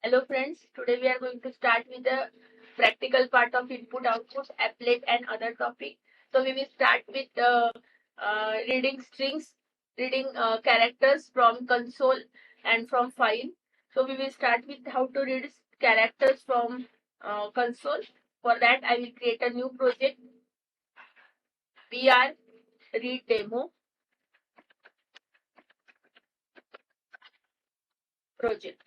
Hello friends, today we are going to start with the practical part of input output, applet and other topic. So we will start with reading strings, reading characters from console and from file. So we will start with how to read characters from console. For that I will create a new project, br read demo project.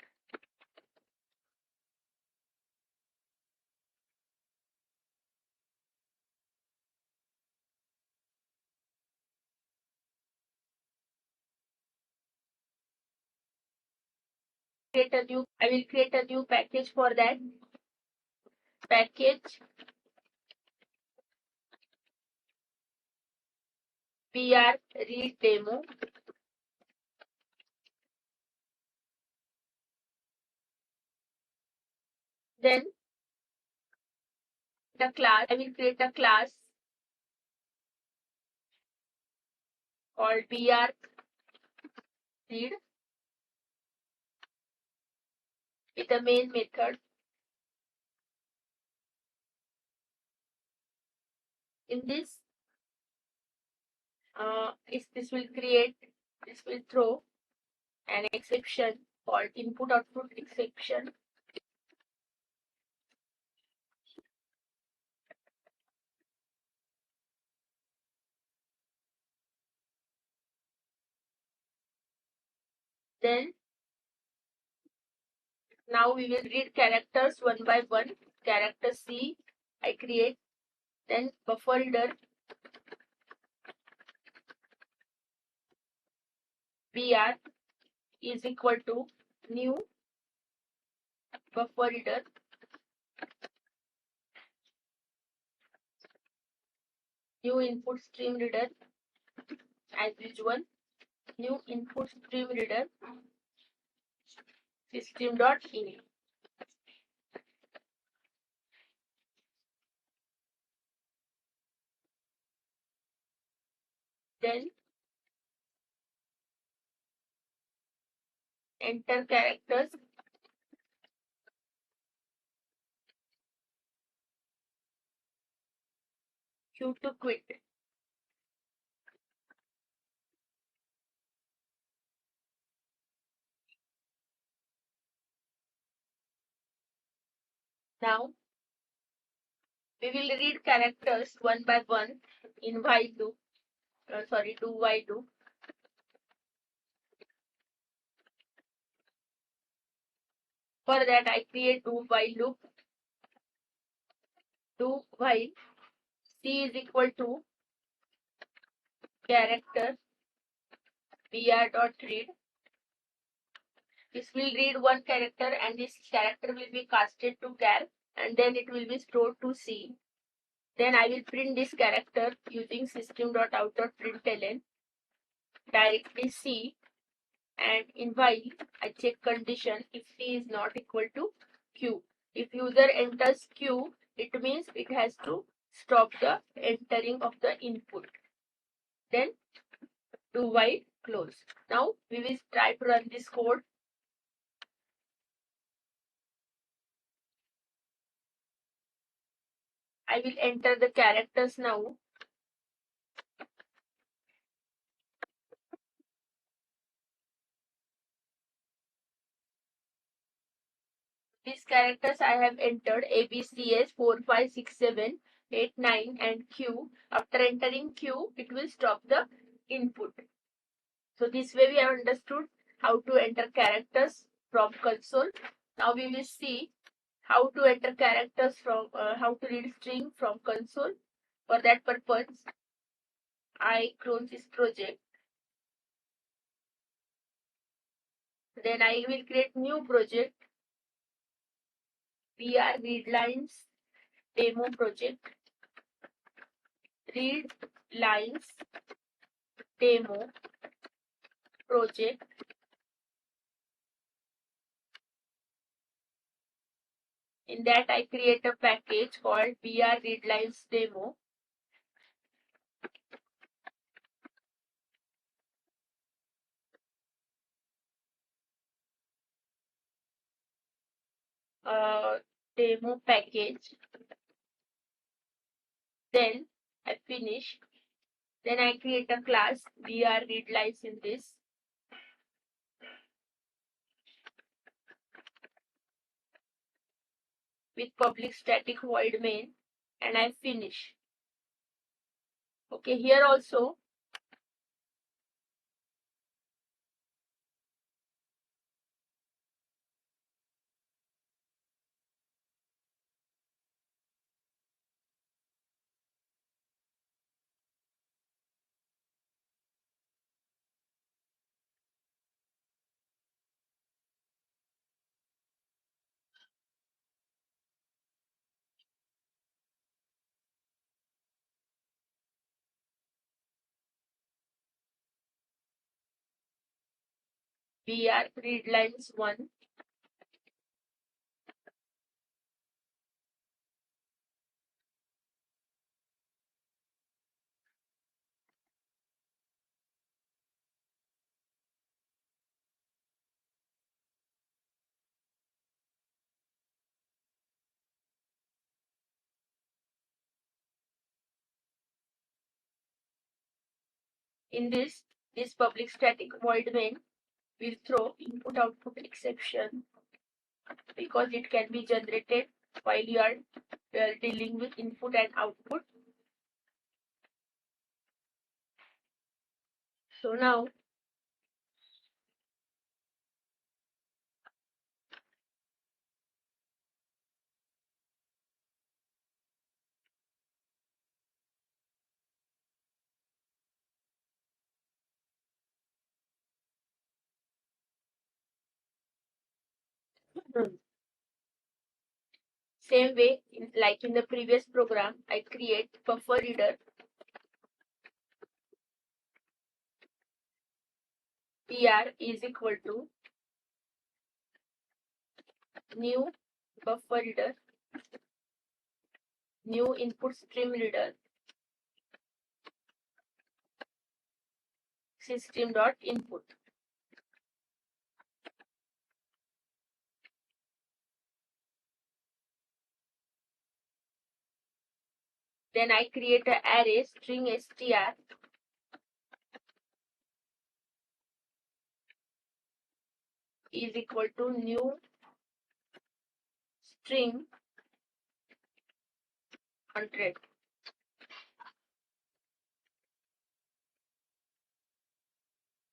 I will create a new package for that. Package br read demo. Then I will create a class called br read with the main method. In this, this will throw an exception called input output exception. Then now we will read characters one by one. Character C I create. Then buffer reader br is equal to new buffer reader new input stream reader as usual. New input stream reader system.in. Then enter characters Q to quit. Now we will read characters one by one in while loop. Do while loop. For that I create do while loop. Do while C is equal to character br dot read. This will read one character and this character will be casted to char and then it will be stored to C. Then I will print this character using system.out.println directly C, and in while I check condition if C is not equal to Q. If user enters Q, it means it has to stop the entering of the input. Then do while close. Now we will try to run this code. I will enter the characters now. These characters I have entered ABCS 4, 5, 6, 7, 8, 9 and Q. After entering Q, it will stop the input. So this way we have understood how to enter characters from console. Now we will see how to enter characters from how to read string from console. For that purpose, I clone this project. Then I will create new project, br read lines demo project. Read lines demo project. In that I create a package called br read lines demo. uh, demo package. Then I finish. Then I create a class br readlines in this. With public static void main, and I finish. Okay, here also br readlines 1. In this public static void main will throw input output exception because it can be generated while you are dealing with input and output. So now same way like in the previous program, I create buffer reader br is equal to new buffer reader, new input stream reader, system.input. Then I create an array string str is equal to new string 100.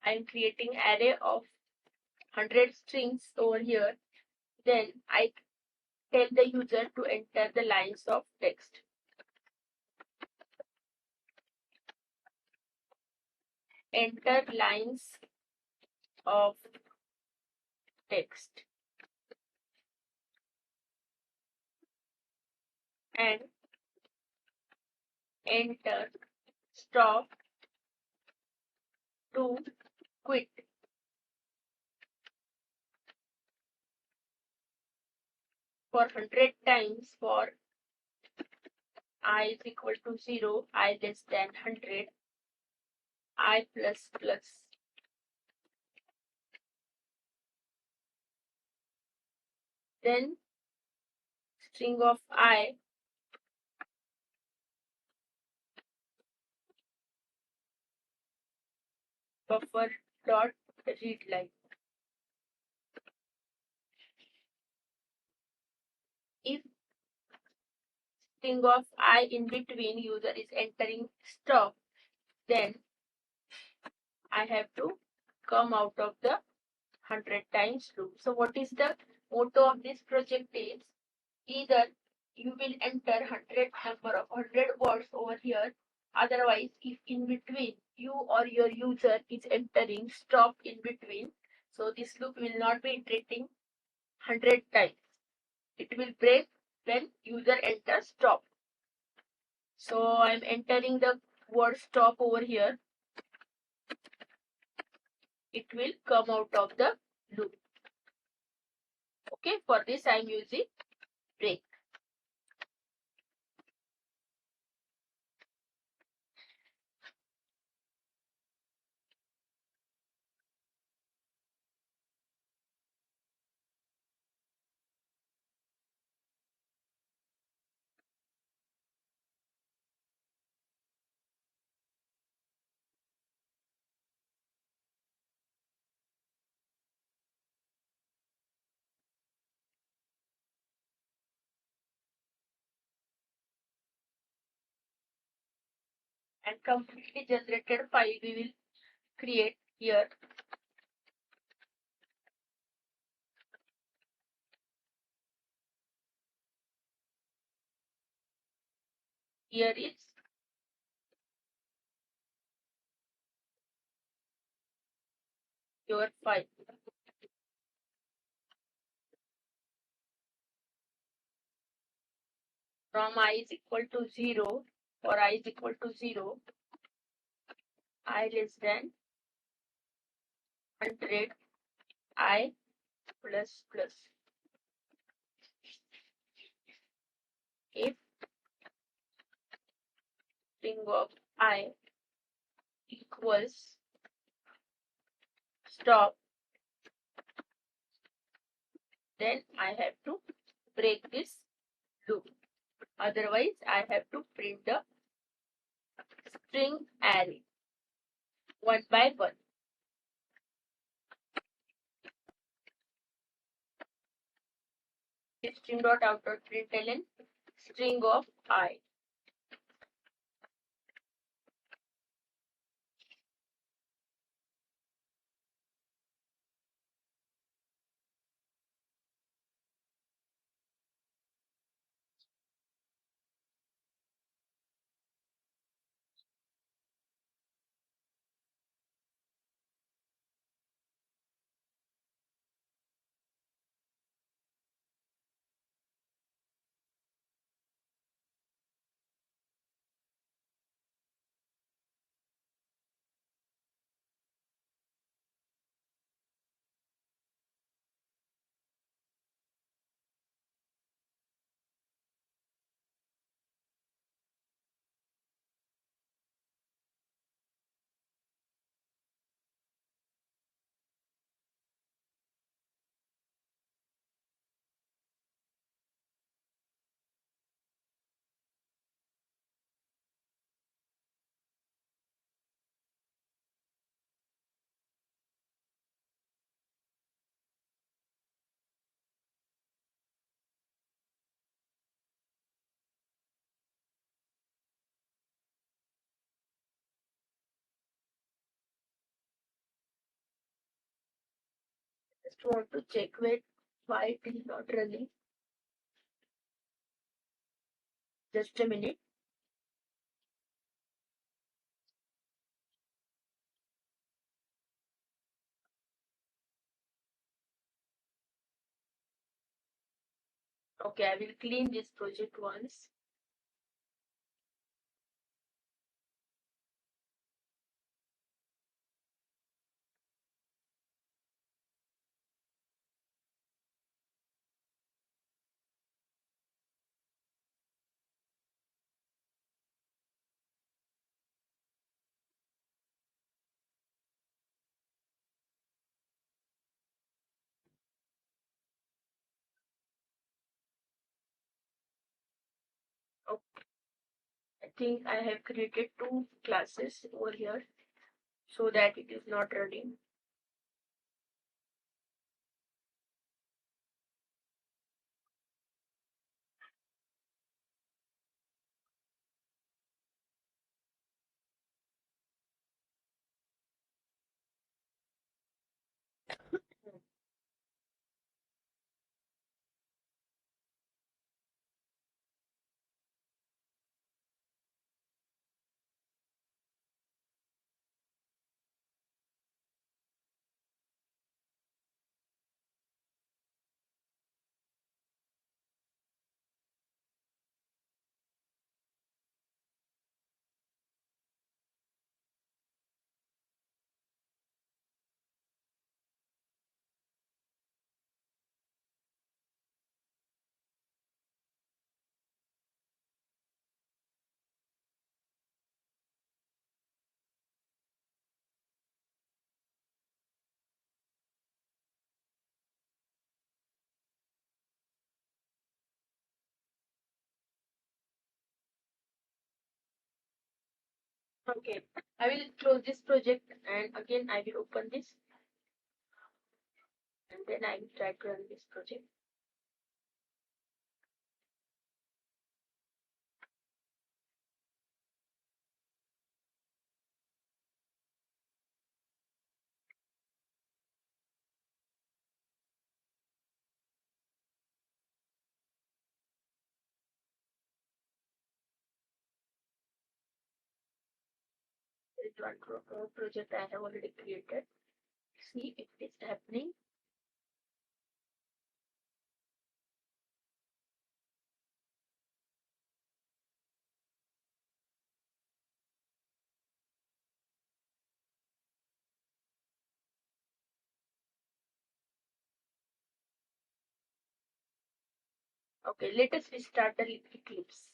I am creating array of 100 strings over here. Then I tell the user to enter the lines of text. Enter lines of text and enter stop to quit. For 100 times for I is equal to 0, I less than 100, I plus plus. Then string of I buffer dot read line. If string of I in between user is entering stop, then I have to come out of the 100 times loop. So what is the motto of this project is either you will enter 100 number of 100 words over here. Otherwise, if in between you or your user is entering stop in between, so this loop will not be iterating 100 times. It will break when user enters stop. So I'm entering the word stop over here. It will come out of the loop. Okay, for this I'm using break. and completely generated file we will create here. Here is your file. From I is equal to 0, or I is equal to 0, I less than 100, I plus plus. If string of I equals stop, then I have to break this loop. Otherwise, I have to print the string array one by one. If string dot out dot println string of I. Just want to check why it is not running. Just a minute. Okay, I will clean this project once. Okay, I think I have created two classes over here so that it is not running. Okay, I will close this project and again I will open this and then I will try to run this project. one more project I have already created. See if it's happening. Okay, let us restart the Eclipse.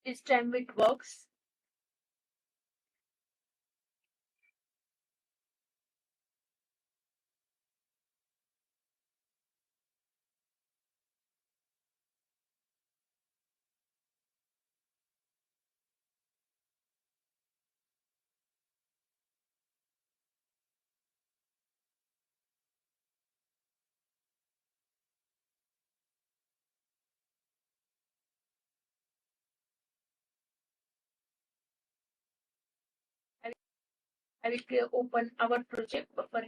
This time it works. I will open our project buffer.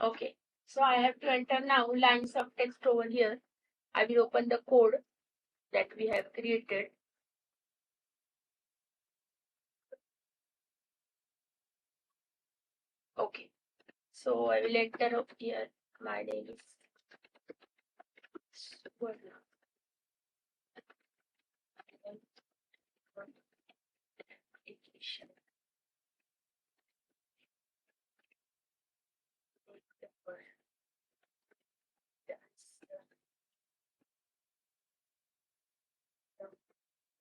Okay, so I have to enter now lines of text over here. I will open the code that we have created. Okay, so I will enter up here. My name is Suvarna. Application.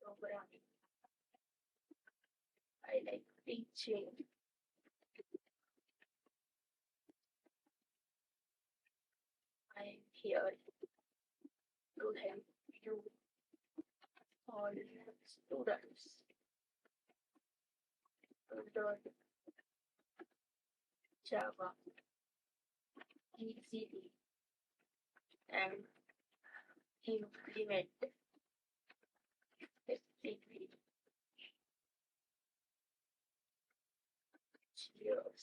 Programming. I like teaching. I am here to help you all students to learn Java easily and implement effectively. Cheers.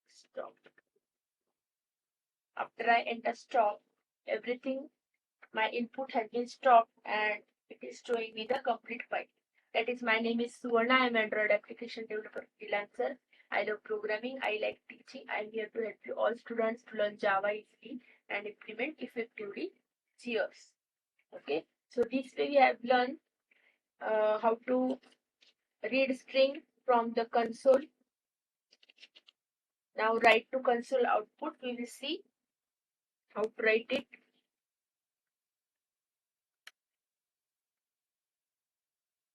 Stop. After I enter stop, everything, my input has been stopped and it is showing me the complete file. That is, my name is Suvarna. I am Android application developer freelancer. I love programming. I like teaching. I am here to help you all students to learn Java easily and implement effectively. Cheers. Okay. So this way we have learned how to read string from the console. Now write to console output. We will see how to write it.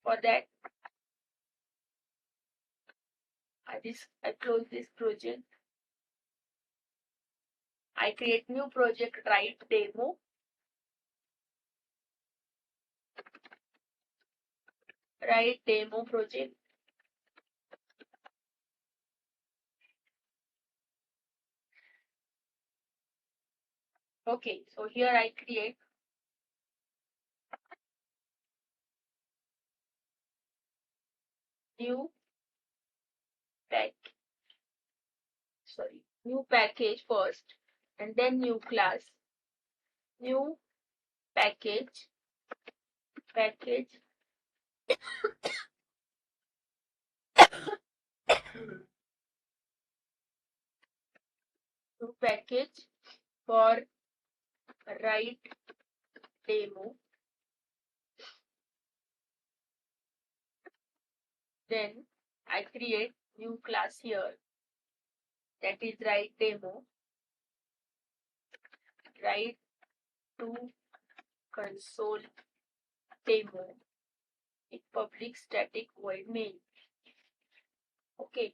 For that, I close this project. I create new project, write demo. Write demo project. Okay, so here I create new new package first, and then new class, new package, new package for write demo. Then I create new class here, that is write demo, write to console demo in public static void main. Okay,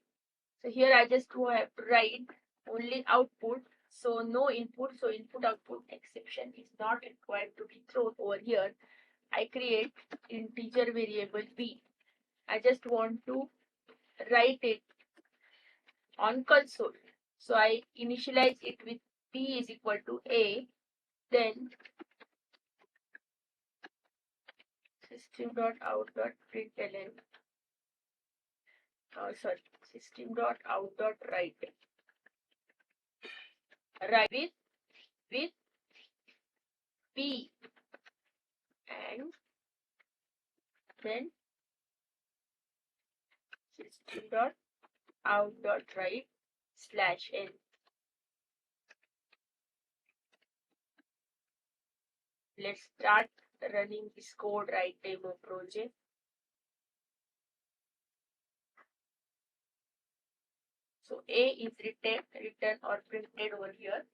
so here I just have to write only output, so no input, so input output exception is not required to be thrown over here. I create integer variable b. I just want to write it on console. So I initialize it with b is equal to a, then system.out.println, system.out.write, write with b, and then system.out.write /n. Let's start running this code write demo project. So A is written or printed over here.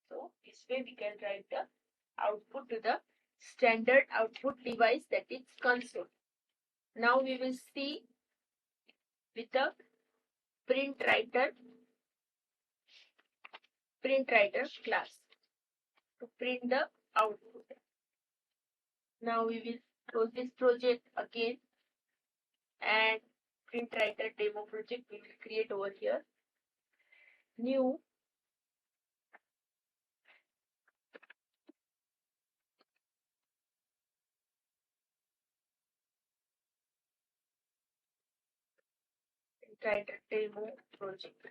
So this way we can write the output to the standard output device, that is console. Now we will see with the print writer class to print the output. Now we will close this project again, and print writer demo project we will create over here. New print writer demo project.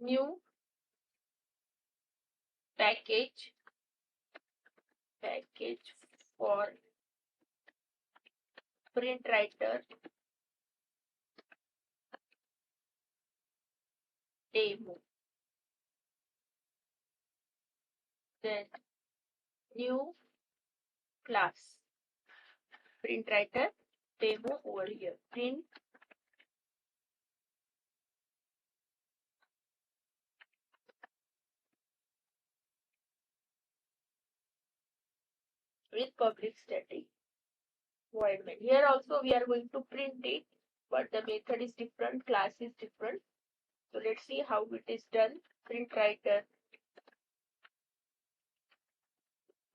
New package for print writer demo. Then new class print writer demo over here. Print with public static void main. Here also we are going to print it, but the method is different, class is different. So let's see how it is done. Print writer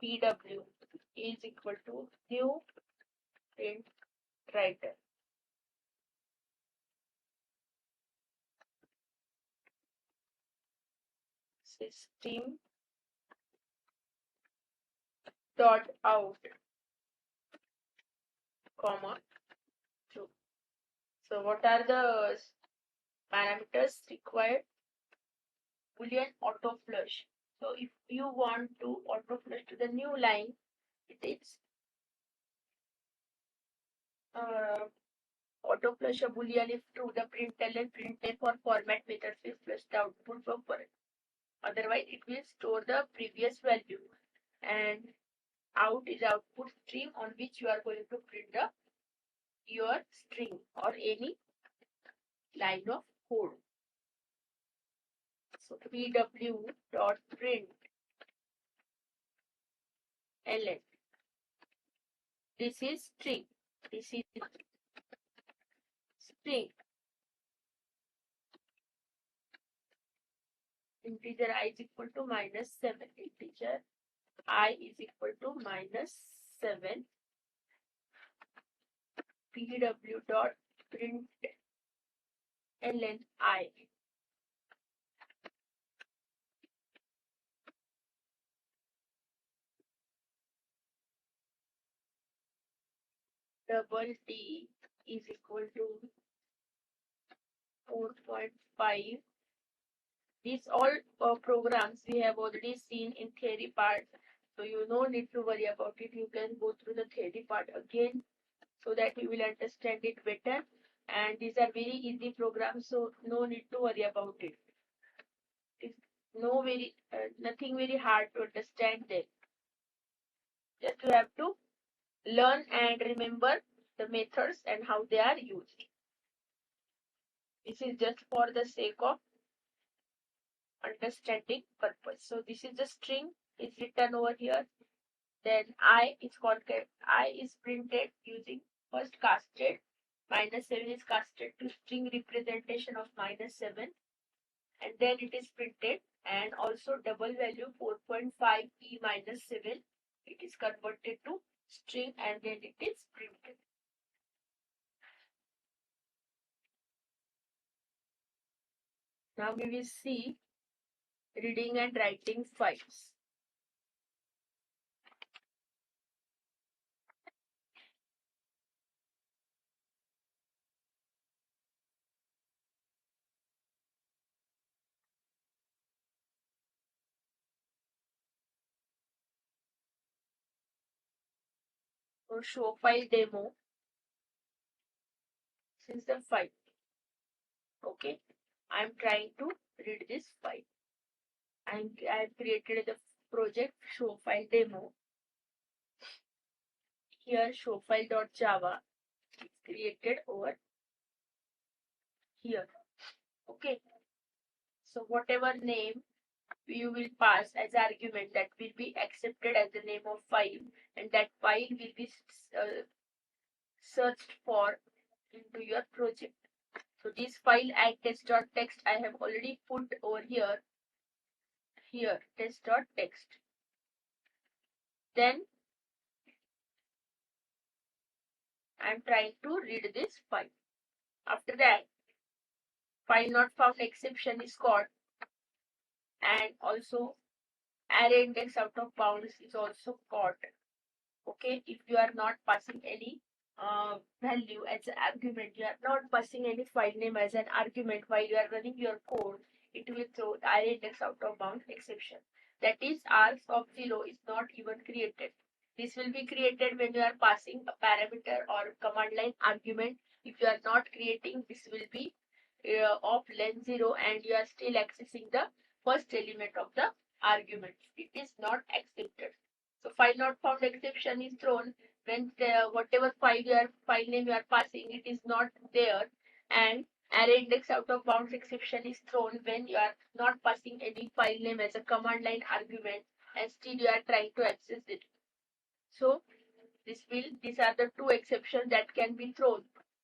pw is equal to new print writer. System dot out comma true. So what are the parameters required? Boolean auto flush. So if you want to auto flush to the new line, it is auto flush a boolean if true. The println for format methods will flush the output buffer. Otherwise, it will store the previous value. And out is output stream on which you are going to print your string or any line of code. So pw dot print ln. This is string. This is string. Integer I is equal to -7. Integer I is equal to -7. pw dot print ln I. Double T is equal to 4.5. These all programs we have already seen in theory part, so you no need to worry about it. You can go through the theory part again so that you will understand it better. And these are very easy programs, so no need to worry about it. It's nothing very hard to understand them. Just you have to learn and remember the methods and how they are used. This is just for the sake of understanding purpose. So this is the string is written over here. Then I is printed using first casted. -7 is casted to string representation of -7, and then it is printed, and also double value 4.5 e -7. It is converted to string and then it is printed. Now we will see reading and writing files. So show file demo. This is the file. Okay, I'm trying to read this file. I've created the project show file demo. Here show file.java is created over here. Okay, so whatever name you will pass as argument, that will be accepted as the name of file, and that file will be searched for into your project. So this file at test.txt I have already put over here test.txt. Then I'm trying to read this file. After that, file not found exception is caught, and also array index out of bounds is also caught. Okay, if you are not passing any value as an argument, you are not passing any file name as an argument while you are running your code, it will throw array index out of bounds exception. That is, args of 0 is not even created. This will be created when you are passing a parameter or command line argument. If you are not creating, this will be of length 0, and you are still accessing the first element of the argument. It is not accepted. So file not found exception is thrown when whatever file name you are passing, it is not there, and array index out of bounds exception is thrown when you are not passing any file name as a command line argument, and still you are trying to access it. So these are the two exceptions that can be thrown.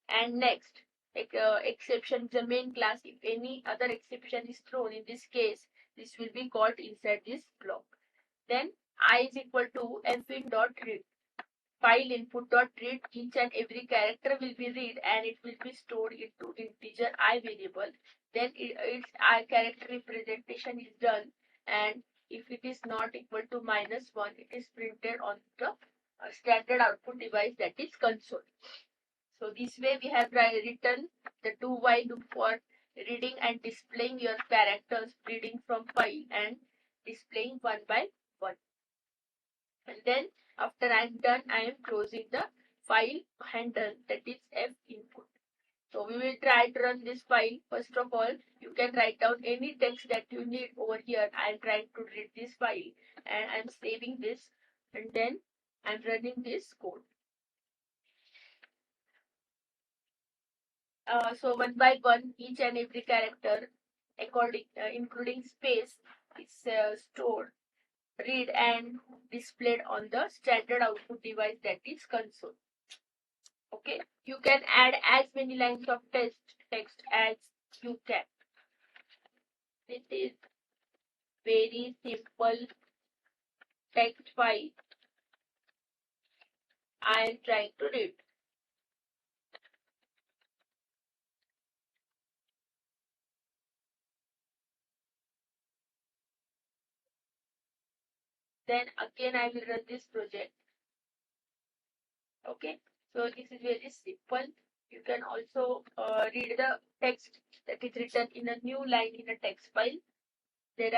And next, exception is the main class. If any other exception is thrown, in this case, this will be called inside this block. Then I is equal to fin.read. File input.read, each and every character will be read and it will be stored into integer I variable. Then its I character representation is done, and if it is not equal to -1, it is printed on the standard output device, that is console. So this way we have written the do while loop for reading and displaying your characters, reading from file and displaying one by one. And then after I'm done, I am closing the file handle, that is f input. So we will try to run this file. First of all, you can write down any text that you need over here. I'm trying to read this file and I'm saving this, and then I'm running this code. So one by one, each and every character, including space, is stored, read and displayed on the standard output device, that is console. Okay, you can add as many lines of text as you can. This is very simple text file I am trying to read. Then again I will run this project. Okay, so this is very simple. You can also read the text that is written in a new line in a text file. There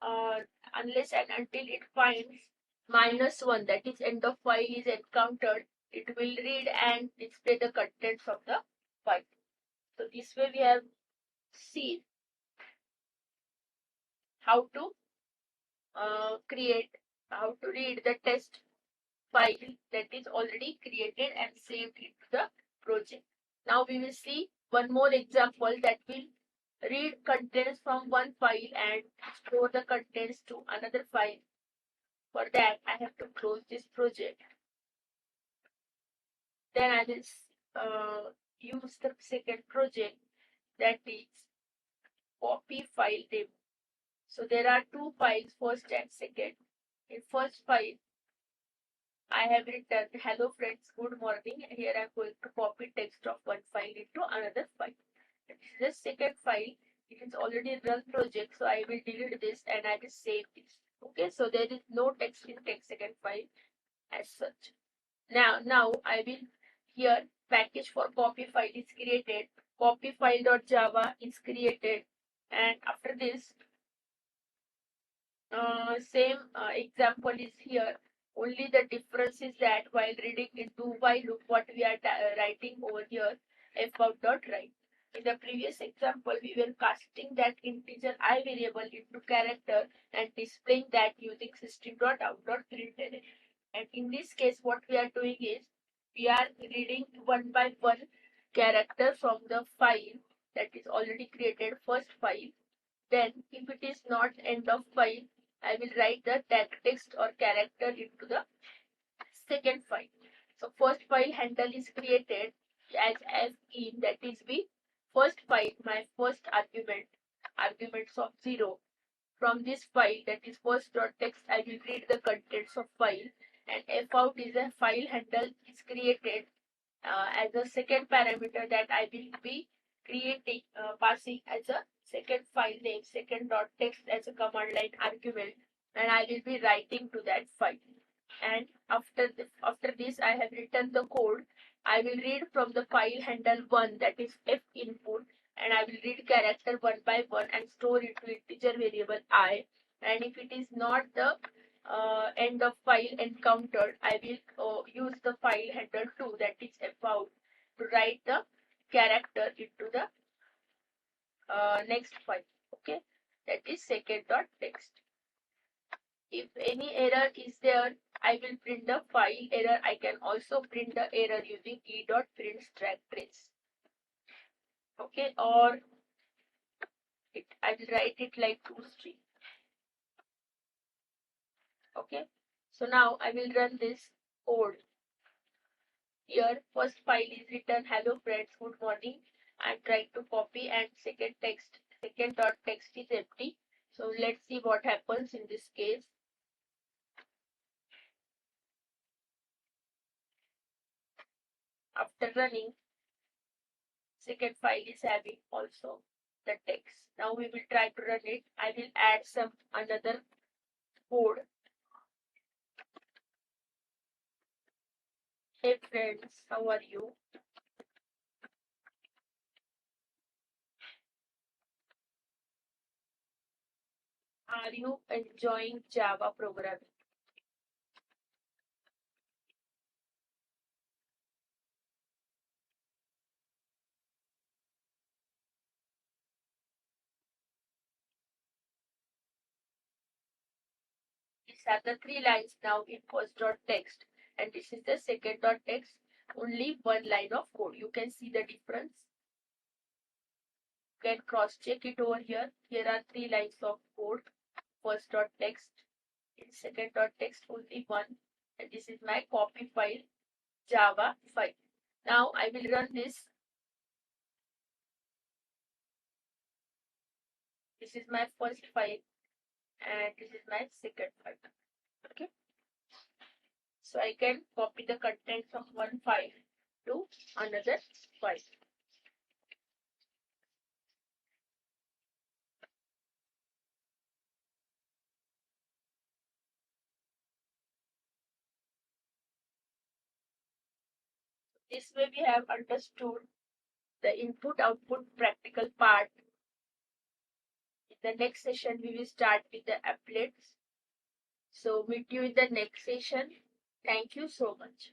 are unless and until it finds -1, that is end of file, is encountered, it will read and display the contents of the file. So this way we have seen how to how to read the test file that is already created and saved into the project. Now we will see one more example that will read contents from one file and store the contents to another file. For that, I have to close this project. Then I will use the second project, that is copy file name. So there are two files, first and second. In first file, I have written hello friends, good morning. Here I am going to copy text of one file into another file. This second file, it is already run project, so I will delete this and I will save this. Okay, so there is no text in text second file as such. Now I will here package for copy file is created. Copy file.java is created, and after this same example is here. Only the difference is that while reading into while loop, what we are writing over here, fout.write. In the previous example, we were casting that integer I variable into character and displaying that using system.out.println. And in this case, what we are doing is we are reading one by one character from the file that is already created, first file. Then, if it is not end of file, I will write the tag text or character into the second file. So first file handle is created as in, that is the first file, my first arguments of 0. From this file, that is first.text, I will read the contents of file, and fout is a file handle is created as a second parameter that I will be creating passing as a second file name, second.text as a command line argument, and I will be writing to that file. And after this I have written the code. I will read from the file handle 1, that is f input, and I will read character one by one and store it to integer variable I. And if it is not the end of file encountered, I will use the file handle 2, that is fout, to write the character into the next file. Okay, that is second.text. If any error is there, I will print the file error. I can also print the error using e.print stack trace. Okay, or I will write it like toString. Okay, so now I will run this code. Here, first file is written hello friends, good morning. I'm trying to copy, and second.text is empty. So let's see what happens in this case. After running, second file is having also the text. Now we will try to run it. I will add some another code. Hey friends, how are you? Are you enjoying Java programming? These are the three lines now in first.text, and this is the second.text. Only one line of code. You can see the difference. You can cross check it over here. Here are three lines of code. First.text, in second.text only one, and this is my copy file Java file. Now I will run this. This is my first file and this is my second file. Okay, so I can copy the contents of one file to another file. This way we have understood the input-output practical part. In the next session, we will start with the applets. So meet you in the next session. Thank you so much.